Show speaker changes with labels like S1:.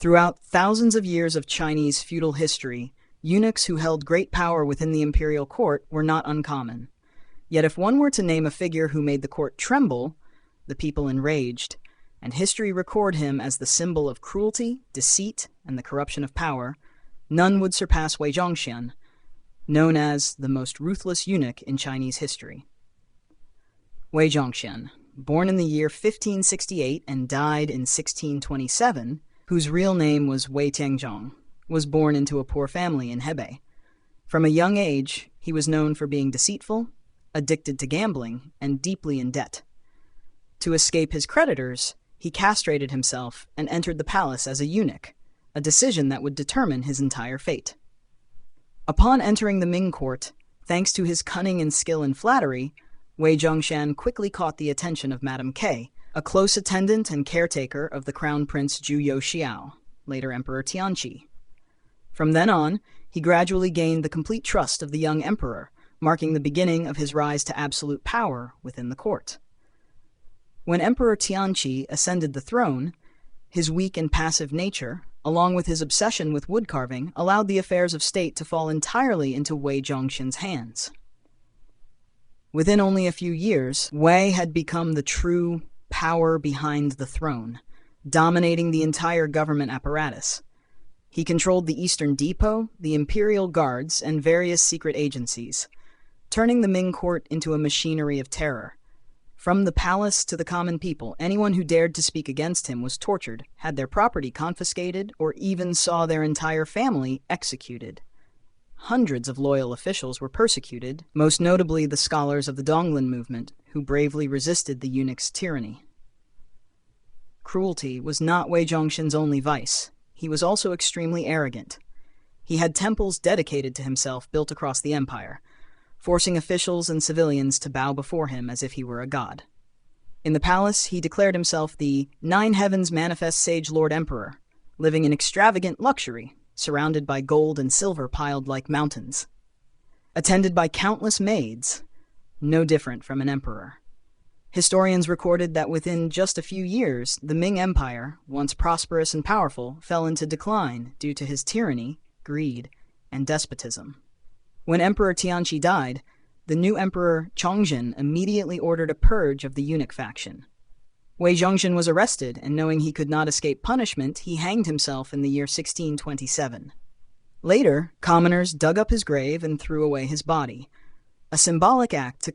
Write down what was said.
S1: Throughout thousands of years of Chinese feudal history, eunuchs who held great power within the imperial court were not uncommon. Yet if one were to name a figure who made the court tremble, the people enraged, and history record him as the symbol of cruelty, deceit, and the corruption of power, none would surpass Wei Zhongxian, known as the most ruthless eunuch in Chinese history. Wei Zhongxian, born in the year 1568 and died in 1627, whose real name was Wei Tianzhong, was born into a poor family in Hebei. From a young age, he was known for being deceitful, addicted to gambling, and deeply in debt. To escape his creditors, he castrated himself and entered the palace as a eunuch, a decision that would determine his entire fate. Upon entering the Ming court, thanks to his cunning and skill in flattery, Wei Zhongxian quickly caught the attention of Madame Kay, a close attendant and caretaker of the Crown Prince Zhu Youxiao, later Emperor Tianqi. From then on, he gradually gained the complete trust of the young emperor, marking the beginning of his rise to absolute power within the court. When Emperor Tianqi ascended the throne, his weak and passive nature, along with his obsession with woodcarving, allowed the affairs of state to fall entirely into Wei Zhongxian's hands. Within only a few years, Wei had become the true power behind the throne, dominating the entire government apparatus. He controlled the Eastern Depot, the Imperial Guards, and various secret agencies, turning the Ming court into a machinery of terror. From the palace to the common people, anyone who dared to speak against him was tortured, had their property confiscated, or even saw their entire family executed. Hundreds of loyal officials were persecuted, most notably the scholars of the Donglin movement, who bravely resisted the eunuch's tyranny. Cruelty was not Wei Zhongxian's only vice. He was also extremely arrogant. He had temples dedicated to himself built across the empire, forcing officials and civilians to bow before him as if he were a god. In the palace, he declared himself the Nine Heavens Manifest Sage Lord Emperor, living in extravagant luxury, surrounded by gold and silver piled like mountains. Attended by countless maids, no different from an emperor. Historians recorded that within just a few years, the Ming Empire, once prosperous and powerful, fell into decline due to his tyranny, greed, and despotism. When Emperor Tianqi died, the new emperor Chongzhen immediately ordered a purge of the eunuch faction. Wei Zhongxian was arrested, and knowing he could not escape punishment, he hanged himself in the year 1627. Later, commoners dug up his grave and threw away his body, a symbolic act to